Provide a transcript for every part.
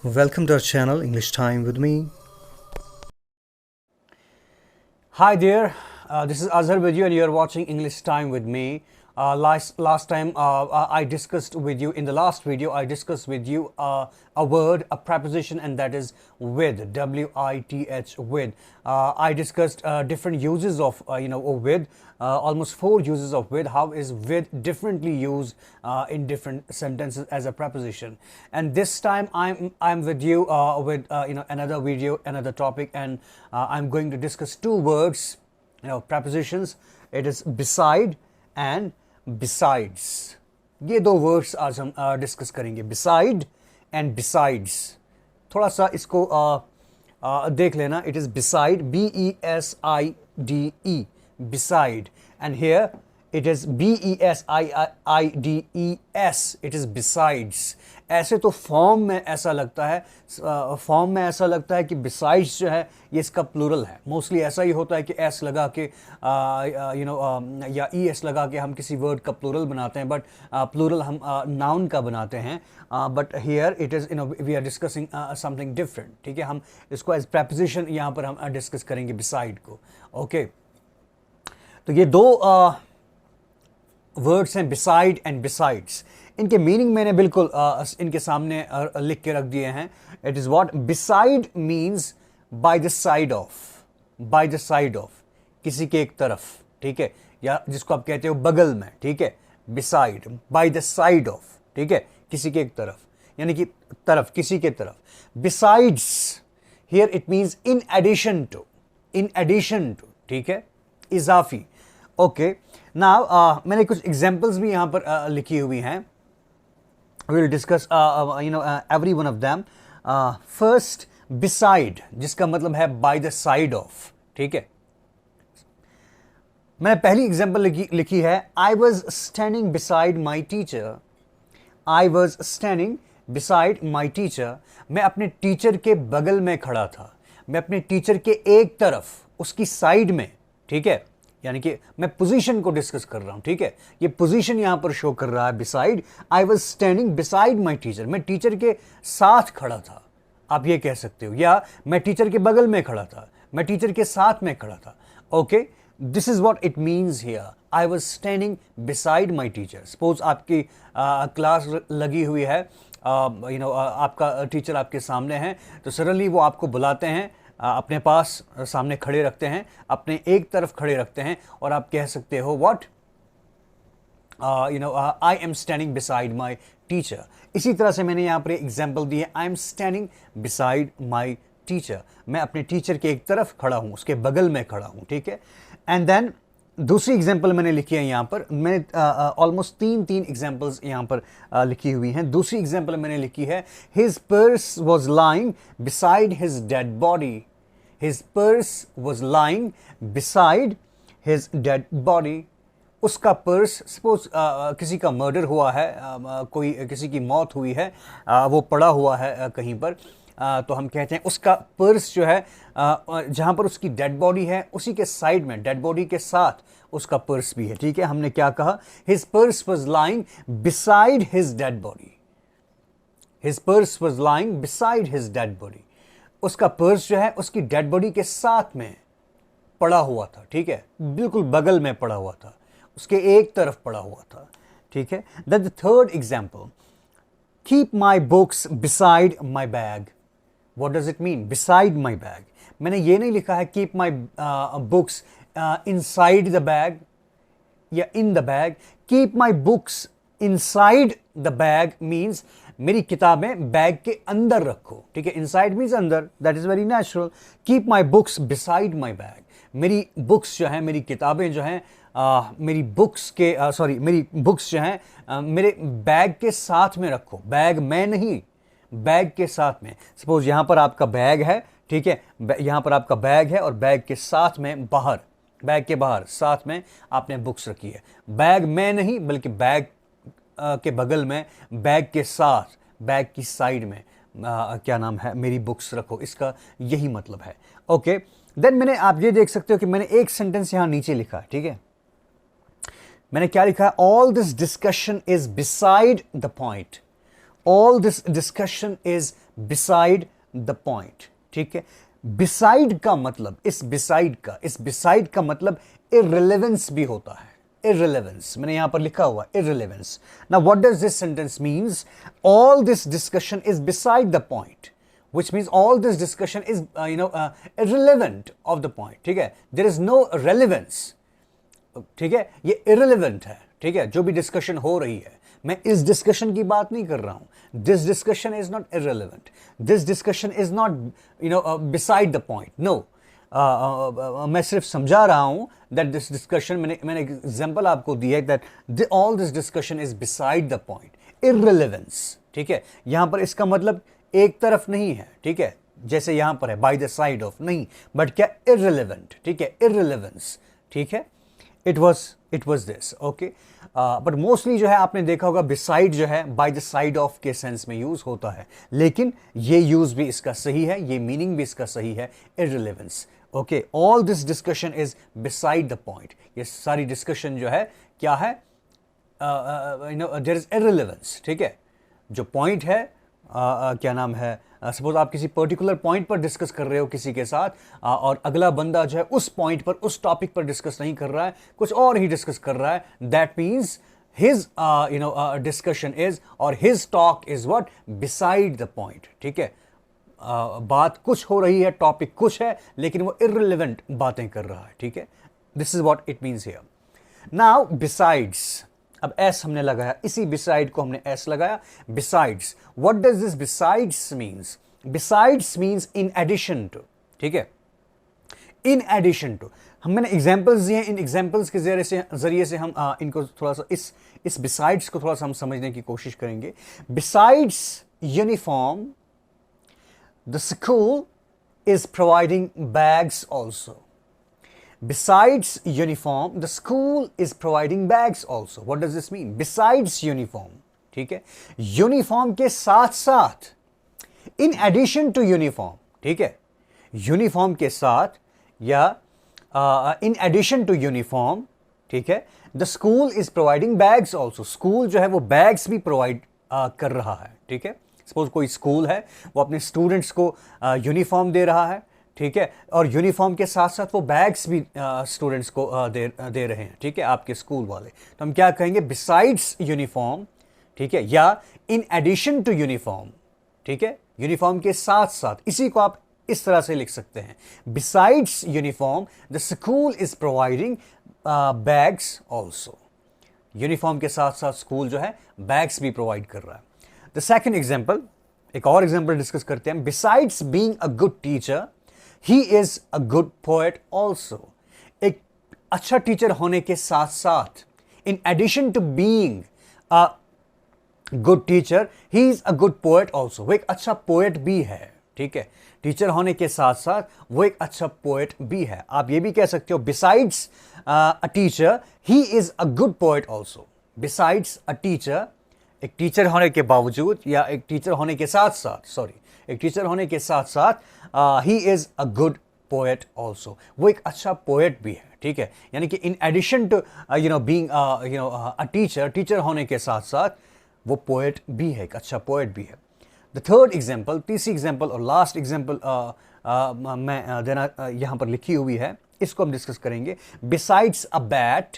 Welcome to our channel English Time with me. Hi there, this is Azhar with you and you are watching English Time with me. Last time I discussed with you, in the last video I discussed with you a word, a preposition, and that is with, W-I-T-H, with. I discussed different uses of, with, almost 4 uses of with. How is with differently used in different sentences as a preposition. And this time I'm with you with another video, another topic, and I'm going to discuss 2 words, prepositions. It is beside and besides. ये 2 words आज हम discuss करेंगे, beside and besides. थोड़ा सा इसको देख लेना. It is beside, B-E-S-I-D-E, beside, and here it is B-E-S-I-I-D-E-S, it is besides. ऐसे तो फॉर्म में ऐसा लगता है, कि besides जो है ये इसका प्लूरल है. मोस्टली ऐसा ही होता है कि एस लगा के या ई एस लगा के हम किसी वर्ड का प्लूरल बनाते हैं, बट प्लूरल हम नाउन का बनाते हैं. But here it is we are discussing something different. ठीक है, हम इसको एज प्रेपोजिशन यहाँ पर हम डिस्कस करेंगे, बिसाइड को. ओके, तो ये 2 वर्ड्स हैं, बिसाइड एंड बिसाइड्स. इनके मीनिंग मैंने बिल्कुल इनके सामने लिख के रख दिए हैं. It is what beside means by the side of, by the side of, किसी के एक तरफ. ठीक है, या जिसको आप कहते हो बगल में. ठीक है, beside, by the side of. ठीक है, किसी के एक तरफ, यानी कि तरफ, किसी के तरफ. Besides here it means in addition to, in addition to. ठीक है, इजाफी. ओके, नाउ मैंने कुछ एग्जांपल्स भी यहां पर लिखी हुई हैं. We will discuss every one of them. First, beside, जिसका मतलब है बाय द साइड ऑफ. ठीक है, मैंने पहली एग्जांपल लिखी है, I was standing beside my teacher. I was standing beside my teacher. मैं अपने टीचर के बगल में खड़ा था, मैं अपने टीचर के एक तरफ, उसकी साइड में. ठीक है, यानी कि मैं पोजीशन को डिस्कस कर रहा हूं. ठीक है, ये पोजीशन यहां पर शो कर रहा है, beside. I was standing beside my teacher, मैं टीचर के साथ खड़ा था, आप ये कह सकते हो. या मैं टीचर के बगल में खड़ा था, मैं टीचर के साथ में खड़ा था. Okay, this is what it means here, I was standing beside my teacher. Suppose आपकी क्लास लगी हुई है, आपका टीचर आपके सामने है, तो सडनली वो आपको बुलाते हैं, अपने पास सामने खड़े रखते हैं, अपने एक तरफ खड़े रखते हैं, और आप कह सकते हो what, I am standing beside my teacher. इसी तरह से मैंने यहाँ पर एग्जाम्पल दी है, I am standing beside my teacher. मैं अपने टीचर के एक तरफ खड़ा हूँ, उसके बगल में खड़ा हूँ. ठीक है, एंड देन दूसरी एग्जाम्पल मैंने लिखी है यहाँ पर. मैंने ऑलमोस्ट 3 एग्जाम्पल्स यहाँ पर लिखी हुई हैं. दूसरी एग्जाम्पल मैंने लिखी है, his purse was lying beside his dead body. His purse was lying beside his dead body. उसका पर्स, सपोज किसी का मर्डर हुआ है, कोई किसी की मौत हुई है, वो पड़ा हुआ है कहीं पर, तो हम कहते हैं उसका पर्स जो है, जहाँ पर उसकी डेड बॉडी है उसी के साइड में, डेड बॉडी के साथ उसका पर्स भी है. ठीक है, हमने क्या कहा, his purse was lying beside his dead body. His purse was lying beside his dead body. उसका पर्स जो है उसकी डेड बॉडी के साथ में पड़ा हुआ था. ठीक है, बिल्कुल बगल में पड़ा हुआ था, उसके एक तरफ पड़ा हुआ था. ठीक है, the third example, keep my books beside my bag. What does it mean? Beside my bag. मैंने ये नहीं लिखा है keep my books inside the bag या in the bag. Keep my books inside the bag means मेरी किताबें bag के अंदर रखो. ठीक है, inside means अंदर, that is very natural. Keep my books beside my bag. मेरी बुक्स जो हैं, मेरी किताबें जो हैं, मेरी बुक्स जो हैं मेरे बैग के साथ में रखो. बैग में नहीं, बैग के साथ में. सपोज यहाँ पर आपका बैग है. ठीक है, यहाँ पर आपका बैग है और बैग के साथ में बाहर, बैग के बाहर साथ में आपने बुक्स रखी है. बैग में नहीं, बल्कि बैग के बगल में, बैग के साथ, बैग की साइड में क्या नाम है, मेरी बुक्स रखो. इसका यही मतलब है. ओके, देन मैंने, आप ये देख सकते हो कि मैंने एक सेंटेंस यहाँ नीचे लिखा है. ठीक है, मैंने क्या लिखा है, all this discussion is beside the point. All this discussion is beside the point, ठीक है। बिसाइड का मतलब, इस बिसाइड का मतलब इररिलेवेंस भी होता है। इररिलेवेंस मैंने यहां पर लिखा हुआ इररिलेवेंस। Now what does this sentence means? All this discussion is beside the point, which means all this discussion is irrelevant of the point, ठीक है। there is no relevance, ठीक है, ये irrelevant है, ठीक है, जो भी डिस्कशन हो रही है। मैं इस डिस्कशन की बात नहीं कर रहा हूं। This discussion is not irrelevant, this discussion is not beside the point, no। मैं सिर्फ समझा रहा हूं दैट दिस डिस्कशन, मैंने एग्जांपल आपको दिया है that all this discussion is beside the point, इररिलेवेंस, ठीक है। यहां पर इसका मतलब एक तरफ नहीं है, ठीक है, जैसे यहां पर है बाय द साइड ऑफ, नहीं, बट क्या इररिलेवेंट, ठीक है, इररिलेवेंस, ठीक है। It was this, okay. But mostly जो है आपने देखा होगा बिसाइड जो है बाय द साइड ऑफ के सेंस में यूज होता है, लेकिन ये यूज भी इसका सही है, ये मीनिंग भी इसका सही है, इररिलेवेंस, okay. All this discussion is beside the point, ये सारी डिस्कशन जो है क्या है, देयर इज इररिलेवेंस, ठीक है। जो पॉइंट है, क्या नाम है, सपोज आप किसी पर्टिकुलर पॉइंट पर डिस्कस कर रहे हो किसी के साथ, और अगला बंदा जो है उस पॉइंट पर, उस टॉपिक पर डिस्कस नहीं कर रहा है, कुछ और ही डिस्कस कर रहा है, that means his discussion is, और his talk is what, beside the point, ठीक है। बात कुछ हो रही है, टॉपिक कुछ है, लेकिन वो इररिलेवेंट बातें कर रहा है, ठीक है। This is what it means here. Now besides, अब एस हमने लगाया, इसी बिसाइड को हमने एस लगाया, besides. What does this besides means? Besides means in addition to, ठीक है, इन एडिशन टू। मैंने एग्जाम्पल्स दिए, इन एग्जाम्पल्स के जरिए से हम इनको थोड़ा सा इस बिसाइड्स को थोड़ा सा हम समझने की कोशिश करेंगे। Besides uniform, the school is providing bags also. Besides uniform, the school is providing bags also. What does this mean? Besides uniform, ठीक है, यूनिफॉर्म के साथ साथ, in addition to uniform, ठीक है, यूनिफॉर्म के साथ या in addition to uniform, ठीक है, the school is providing bags also. School जो है वो बैग्स भी प्रोवाइड कर रहा है, ठीक है। सपोज कोई स्कूल है, वो अपने स्टूडेंट्स को यूनिफॉर्म दे रहा है, ठीक है, और यूनिफॉर्म के साथ साथ वो बैग्स भी स्टूडेंट्स को दे रहे हैं, ठीक है, आपके स्कूल वाले। तो हम क्या कहेंगे? बिसाइड्स यूनिफॉर्म, ठीक है, या इन एडिशन टू यूनिफॉर्म, ठीक है, यूनिफॉर्म के साथ साथ। इसी को आप इस तरह से लिख सकते हैं, besides uniform the school is providing bags also. Uniform के साथ साथ स्कूल जो है बैग्स भी प्रोवाइड कर रहा है। द सेकेंड एग्जाम्पल, एक और एग्जाम्पल डिस्कस करते हैं। Besides being a good teacher, he is a good poet also. एक अच्छा टीचर होने के साथ साथ, in addition to being a good teacher, he is a good poet also. वो एक अच्छा पोएट भी है, ठीक है, टीचर होने के साथ साथ वो एक अच्छा पोएट भी है। आप ये भी कह सकते हो, besides a teacher, he is a good poet also. Besides a teacher, एक टीचर होने के बावजूद, या एक टीचर होने के साथ साथ, सॉरी, एक टीचर होने के साथ साथ, ही is a good poet also. वो एक अच्छा पोएट भी है, ठीक है। यानी कि in addition to being a teacher, teacher होने के साथ साथ वो पोएट भी है, एक अच्छा पोएट भी है। द थर्ड एग्जाम्पल, तीसरी एग्जाम्पल और लास्ट एग्जाम्पल मैं देना यहाँ पर लिखी हुई है, इसको हम डिस्कस करेंगे। Besides a bat,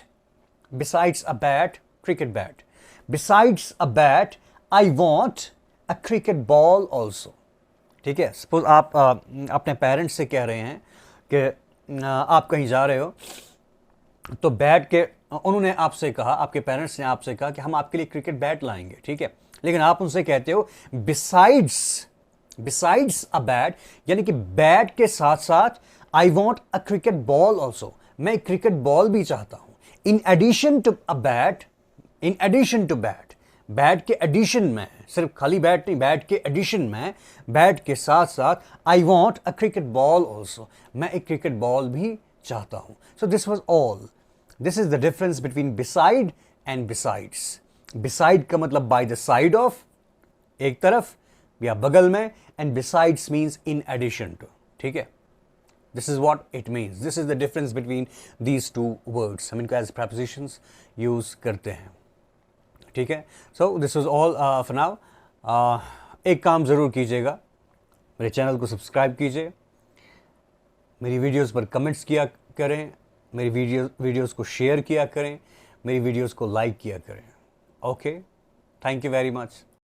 besides a bat, cricket bat. Besides a bat, I want a cricket ball also, ठीक है। सपोज आप अपने पेरेंट्स से कह रहे हैं कि आप कहीं जा रहे हो, तो बैट के, उन्होंने आपसे कहा, आपके पेरेंट्स ने आपसे कहा कि हम आपके लिए क्रिकेट बैट लाएंगे, ठीक है, लेकिन आप उनसे कहते हो बिसाइड्स, बिसाइड्स अ बैट, यानी कि बैट के साथ साथ I want a cricket ball also, मैं क्रिकेट बॉल भी चाहता हूं। In addition to a bat, in addition to bat, bat के एडिशन में, सिर्फ खाली बैट नहीं, बैट के एडिशन में, बैट के साथ साथ I want a cricket ball also, मैं एक क्रिकेट बॉल भी चाहता हूं। So this was all, this is the difference between beside and besides. Beside का मतलब बाय द साइड ऑफ, एक तरफ या बगल में, and besides means in addition to, ठीक है। This is what it means, this is the difference between these two words. हम इनको एज प्रपोजिशंस यूज करते हैं, ठीक है। So this was all for now. एक काम ज़रूर कीजिएगा, मेरे चैनल को सब्सक्राइब कीजिए, मेरी वीडियोस पर कमेंट्स किया करें, मेरी वीडियोस को शेयर किया करें, मेरी वीडियोस को लाइक किया करें। Okay, thank you very much.